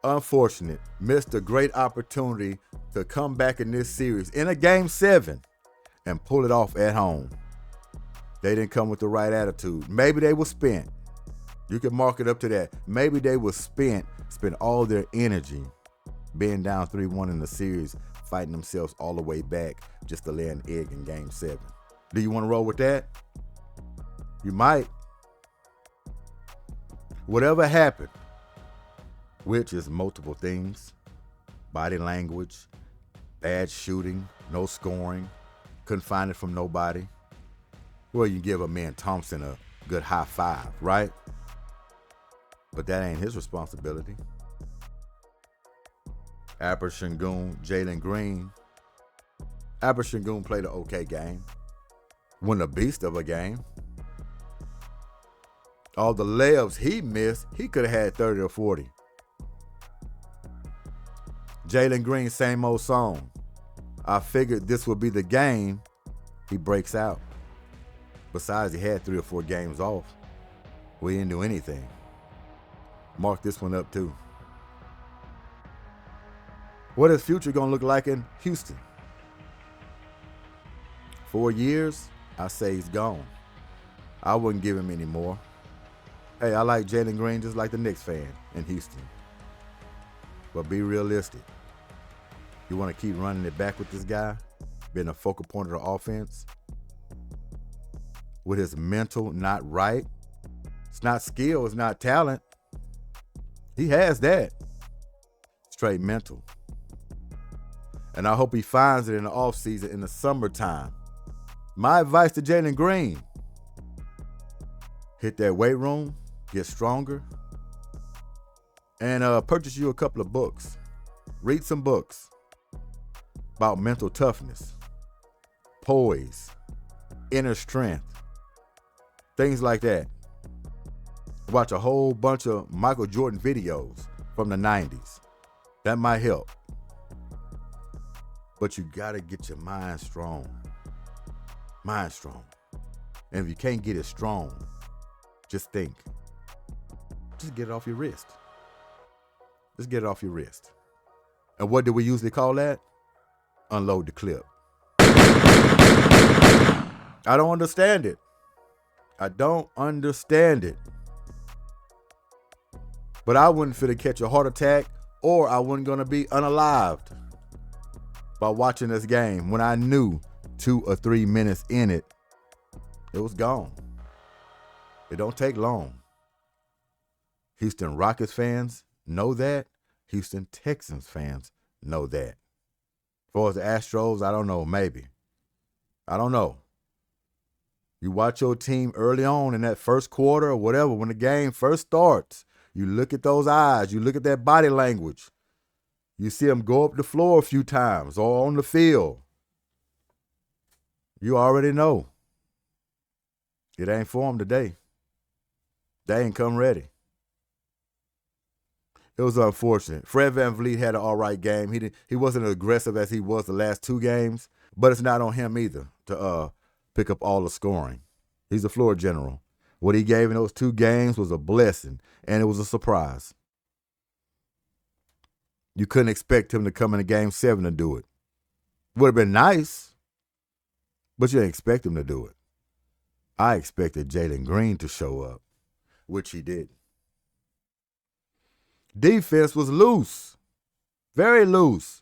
unfortunate, missed a great opportunity to come back in this series in a Game 7 and pull it off at home. They didn't come with the right attitude. Maybe they were spent. You can mark it up to that. Maybe they were spent all their energy being down 3-1 in the series, fighting themselves all the way back just to lay an egg in Game 7. Do you want to roll with that? You might. Whatever happened, which is multiple things, body language, bad shooting, no scoring, couldn't find it from nobody. Well, you give a man Thompson a good high five, right? But that ain't his responsibility. Alper Sengun, Jalen Green. Alper Sengun played an okay game. Wasn't a beast of a game. All the layups he missed, he could have had 30 or 40. Jalen Green, same old song. I figured this would be the game he breaks out. Besides, he had 3 or 4 games off. We didn't do anything. Mark this one up too. What is future going to look like in Houston? 4 years, I say he's gone. I wouldn't give him any more. Hey, I like Jalen Green just like the Knicks fan in Houston. But be realistic. You want to keep running it back with this guy, being a focal point of the offense? With his mental not right? It's not skill, it's not talent. He has that. Straight mental. And I hope he finds it in the offseason in the summertime. My advice to Jalen Green, hit that weight room, get stronger, and purchase you a couple of books. Read some books about mental toughness, poise, inner strength, things like that. Watch a whole bunch of Michael Jordan videos from the 90s. That might help. But you gotta get your mind strong. Mind strong. And if you can't get it strong, just think. Just get it off your wrist. Just get it off your wrist. And what do we usually call that? Unload the clip. I don't understand it. I don't understand it. But I wouldn't fit catch a heart attack, or I wasn't going to be unalived by watching this game when I knew 2 or 3 minutes in it, it was gone. It don't take long. Houston Rockets fans know that. Houston Texans fans know that. As far as the Astros, I don't know, maybe. I don't know. You watch your team early on in that first quarter or whatever, when the game first starts, you look at those eyes, you look at that body language. You see them go up the floor a few times or on the field. You already know. It ain't for them today. They ain't come ready. It was unfortunate. Fred VanVleet had an all right game. He wasn't as aggressive as he was the last 2 games, but it's not on him either to pick up all the scoring. He's a floor general. What he gave in those 2 games was a blessing, and it was a surprise. You couldn't expect him to come in a Game 7 to do it. Would have been nice, but you didn't expect him to do it. I expected Jalen Green to show up, which he did. Defense was loose, very loose.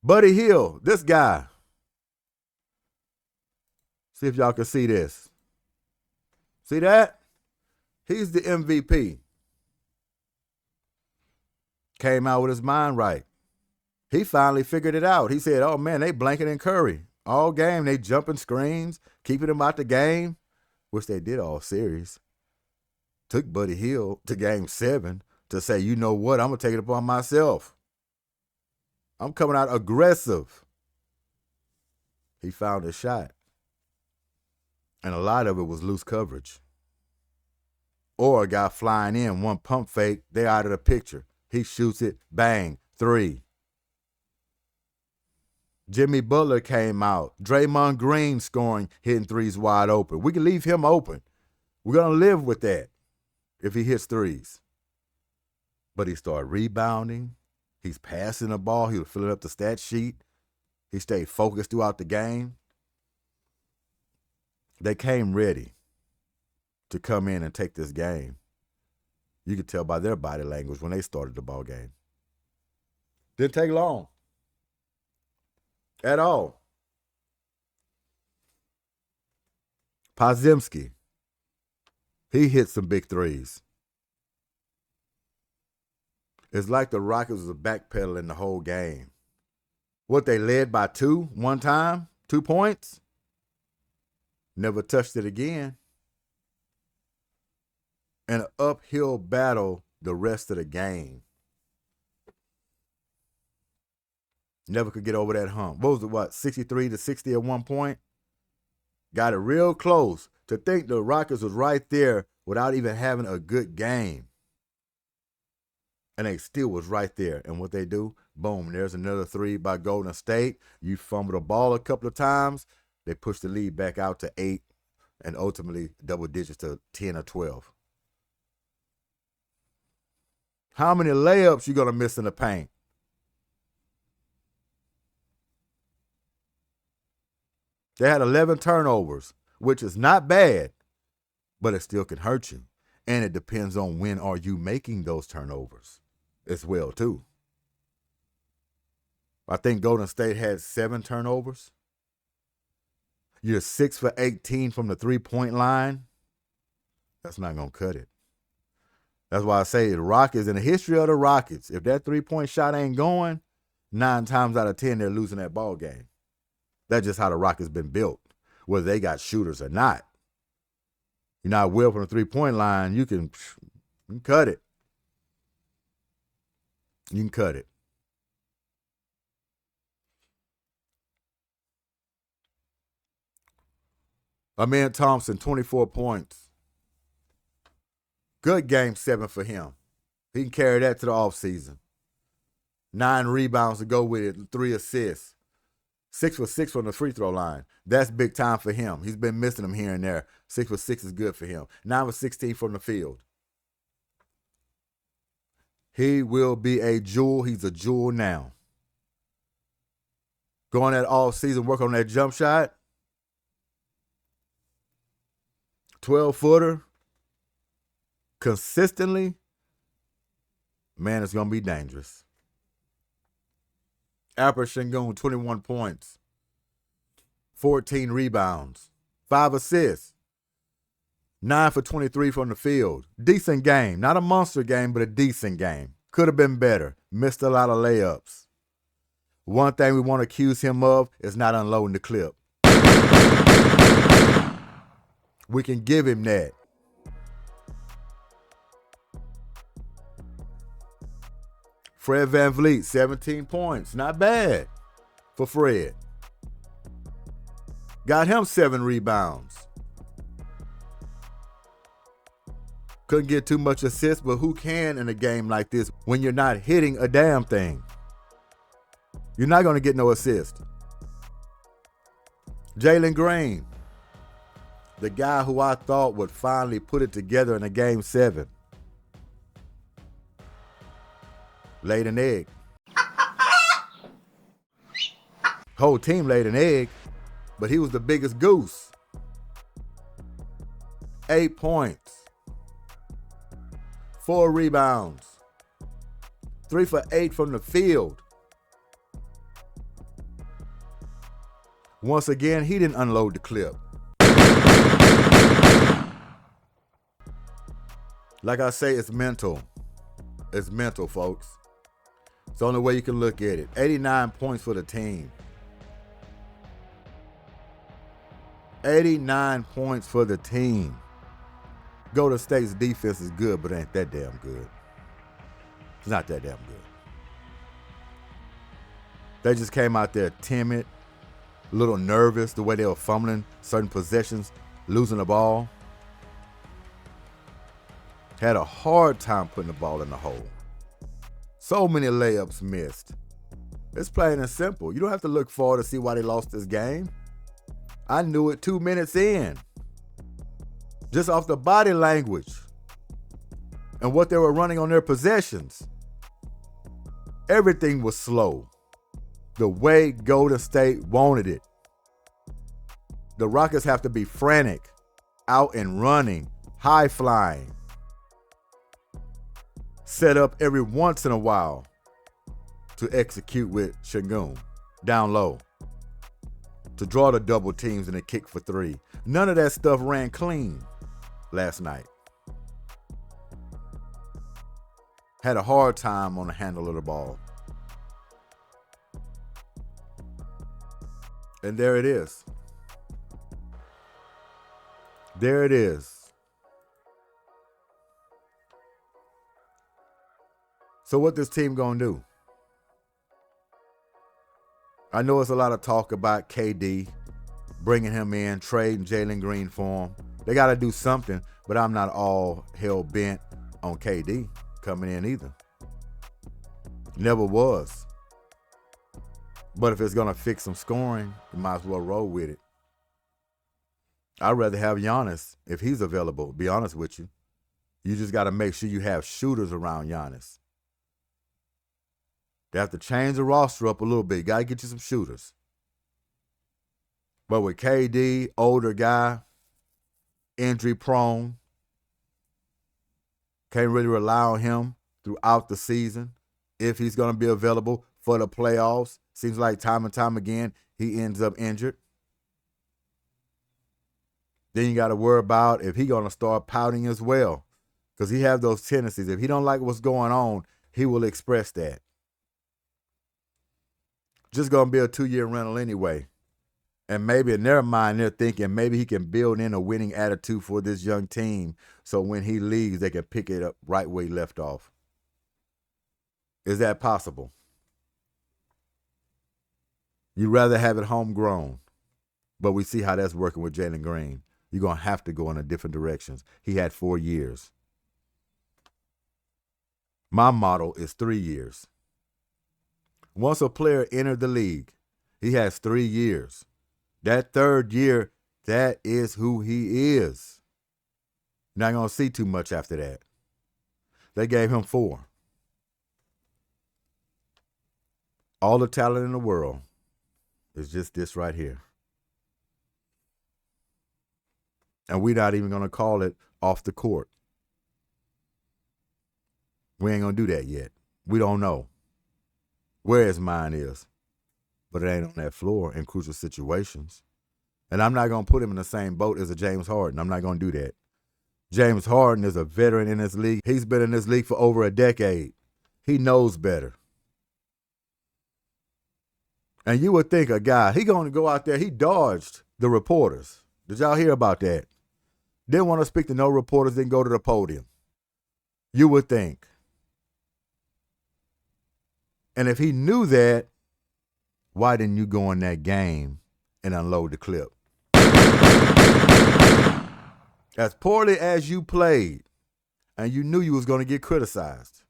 Buddy Hield, this guy. See if y'all can see this. See that? He's the MVP. Came out with his mind right. He finally figured it out. He said, oh man, they blanket and Curry. All game, they jumping screens, keeping him out the game, which they did all series. Took Buddy Hield to Game 7 to say, you know what, I'm going to take it upon myself. I'm coming out aggressive. He found a shot. And a lot of it was loose coverage. Or a guy flying in, one pump fake, they're out of the picture. He shoots it, bang, 3. Jimmy Butler came out. Draymond Green scoring, hitting 3s wide open. We can leave him open. We're going to live with that if he hits 3s. But he started rebounding. He's passing the ball. He was filling up the stat sheet. He stayed focused throughout the game. They came ready to come in and take this game. You could tell by their body language when they started the ball game. Didn't take long at all. Podziemski, he hit some big threes. It's like the Rockets was backpedaling the whole game. What, they led by 2 one time? 2 points? Never touched it again. And an uphill battle the rest of the game. Never could get over that hump. What was it, 63-60 at one point? Got it real close. To think the Rockets was right there without even having a good game. And they still was right there. And what they do, boom, there's another 3 by Golden State. You fumble the ball a couple of times. They push the lead back out to 8 and ultimately double digits to 10 or 12. How many layups you going to miss in the paint? They had 11 turnovers, which is not bad, but it still can hurt you. And it depends on when are you making those turnovers as well, too. I think Golden State had 7 turnovers. You're 6 for 18 from the 3-point line. That's not going to cut it. That's why I say the Rockets, in the history of the Rockets, if that 3-point shot ain't going, 9 times out of 10, they're losing that ball game. That's just how the Rockets been built, whether they got shooters or not. You're not well from the 3-point line, you can cut it. You can cut it. Amen Thompson, 24 points. Good game 7 for him. He can carry that to the offseason. 9 rebounds to go with it, 3 assists. 6 for 6 from the free throw line. That's big time for him. He's been missing them here and there. 6 for 6 is good for him. 9 for 16 from the field. He will be a jewel. He's a jewel now. Going that all season, work on that jump shot. 12-footer. Consistently. Man, it's going to be dangerous. Alper Sengun, 21 points. 14 rebounds. 5 assists. 9 for 23 from the field. Decent game. Not a monster game, but a decent game. Could have been better. Missed a lot of layups. One thing we want to accuse him of is not unloading the clip. We can give him that. Fred VanVleet, 17 points. Not bad for Fred. Got him 7 rebounds. Couldn't get too much assist, but who can in a game like this when you're not hitting a damn thing? You're not going to get no assist. Jalen Green, the guy who I thought would finally put it together in a game 7. Laid an egg. Whole team laid an egg, but he was the biggest goose. 8 points. 4 rebounds. 3 for 8 from the field. Once again, he didn't unload the clip. Like I say, it's mental. It's mental, folks. It's the only way you can look at it. 89 points for the team. 89 points for the team. Golden State's defense is good, but ain't that damn good. It's not that damn good. They just came out there timid, a little nervous, the way they were fumbling certain possessions, losing the ball. Had a hard time putting the ball in the hole. So many layups missed. It's plain and simple. You don't have to look forward to see why they lost this game. I knew it 2 minutes in. Just off the body language. and what they were running on their possessions. Everything was slow. The way Golden State wanted it. The Rockets have to be frantic, out and running, high flying. Set up every once in a while to execute with Şengün down low. To draw the double teams and a kick for three. None of that stuff ran clean last night. Had a hard time on the handle of the ball. And there it is. There it is. So what this team gonna do? I know it's a lot of talk about KD, bringing him in, trading Jalen Green for him. They got to do something, but I'm not all hell bent on KD coming in either. Never was. But if it's going to fix some scoring, you might as well roll with it. I'd rather have Giannis if he's available, be honest with you. You just got to make sure you have shooters around Giannis. They have to change the roster up a little bit. You got to get you some shooters. But with KD, older guy, injury prone, can't really rely on him throughout the season if he's going to be available for the playoffs. Seems like time and time again he ends up injured. Then you got to worry about if he's going to start pouting as well, because he has those tendencies. If he don't like what's going on, he will express that. Just going to be a 2-year rental anyway. And maybe in their mind, they're thinking maybe he can build in a winning attitude for this young team so when he leaves, they can pick it up right where he left off. Is that possible? You'd rather have it homegrown, but we see how that's working with Jalen Green. You're going to have to go in a different directions. He had 4 years. My model is 3 years. Once a player entered the league, he has 3 years. That third year, that is who he is. Not going to see too much after that. They gave him 4. All the talent in the world is just this right here. And we're not even going to call it off the court. We ain't going to do that yet. We don't know where his mind is. But it ain't on that floor in crucial situations. And I'm not going to put him in the same boat as a James Harden. I'm not going to do that. James Harden is a veteran in this league. He's been in this league for over a decade. He knows better. And you would think a guy, he going to go out there, he dodged the reporters. Did y'all hear about that? Didn't want to speak to no reporters, didn't go to the podium. You would think. And if he knew that, why didn't you go in that game and unload the clip? As poorly as you played, and you knew you was going to get criticized.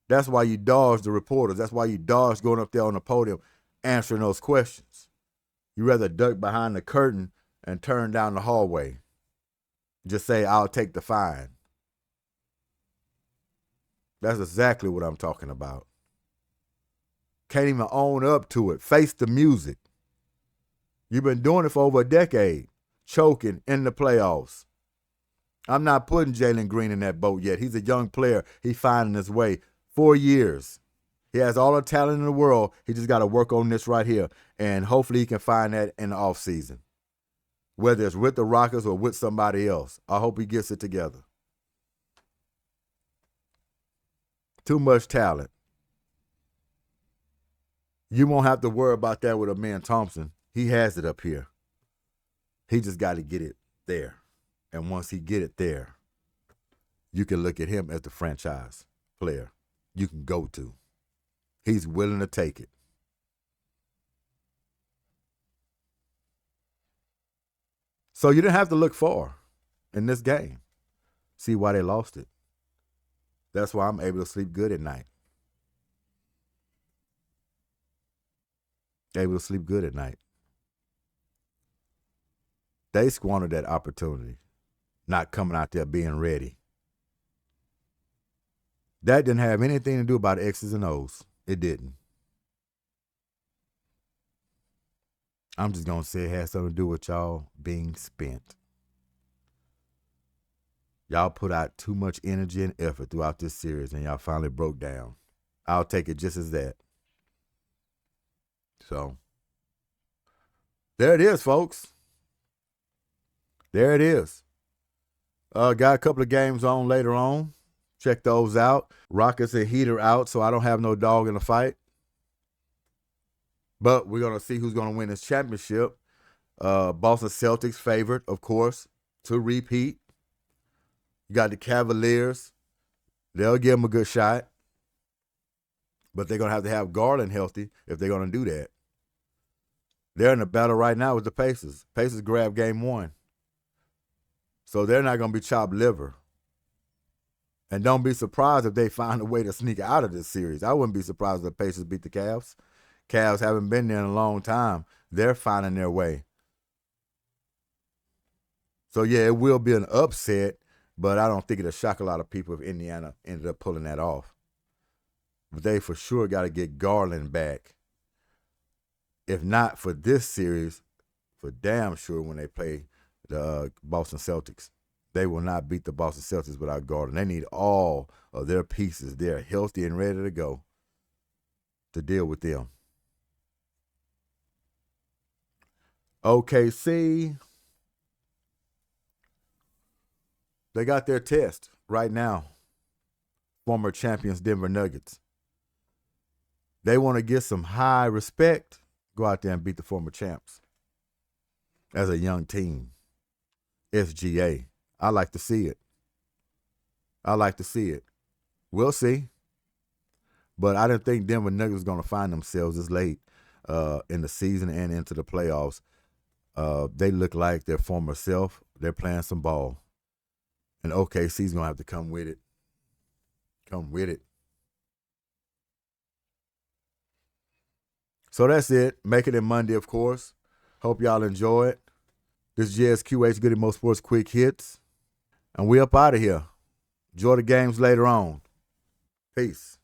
That's why you dodged the reporters. That's why you dodged going up there on the podium answering those questions. You rather duck behind the curtain and turn down the hallway. Just say, I'll take the fine. That's exactly what I'm talking about. Can't even own up to it. Face the music. You've been doing it for over a decade, choking in the playoffs. I'm not putting Jalen Green in that boat yet. He's a young player. He's finding his way. 4 years. He has all the talent in the world. He just got to work on this right here. And hopefully he can find that in the offseason. Whether it's with the Rockets or with somebody else. I hope he gets it together. Too much talent. You won't have to worry about that with Amen Thompson. He has it up here. He just got to get it there. And once he get it there, you can look at him as the franchise player you can go to. He's willing to take it. So you didn't have to look far in this game. See why they lost it. That's why I'm able to sleep good at night. Able to sleep good at night. They squandered that opportunity, not coming out there being ready. That didn't have anything to do about X's and O's. It didn't. I'm just going to say it had something to do with y'all being spent. Y'all put out too much energy and effort throughout this series, and y'all finally broke down. I'll take it just as that. So, there it is, folks. There it is. Got a couple of games on later on. Check those out. Rockets and Heat are out, so I don't have no dog in the fight. But we're going to see who's going to win this championship. Boston Celtics favored, of course, to repeat. You got the Cavaliers. They'll give them a good shot. But they're going to have Garland healthy if they're going to do that. They're in a battle right now with the Pacers. Pacers grabbed game 1. So they're not going to be chopped liver. And don't be surprised if they find a way to sneak out of this series. I wouldn't be surprised if the Pacers beat the Cavs. Cavs haven't been there in a long time. They're finding their way. So, yeah, it will be an upset, but I don't think it'll shock a lot of people if Indiana ended up pulling that off. But they for sure got to get Garland back. If not for this series, for damn sure when they play the Boston Celtics. They will not beat the Boston Celtics without Garland. They need all of their pieces. They're healthy and ready to go to deal with them. OKC, they got their test right now. Former champions Denver Nuggets. They want to get some high respect. Go out there and beat the former champs as a young team. SGA. I like to see it. I like to see it. We'll see. But I didn't think Denver Nuggets was going to find themselves this late in the season and into the playoffs. They look like their former self. They're playing some ball. And OKC's going to have to come with it. Come with it. So that's it. Make it in Monday, of course. Hope y'all enjoy it. This is G.S.Q.H. Goodymo Sports Quick Hits. And we up out of here. Enjoy the games later on. Peace.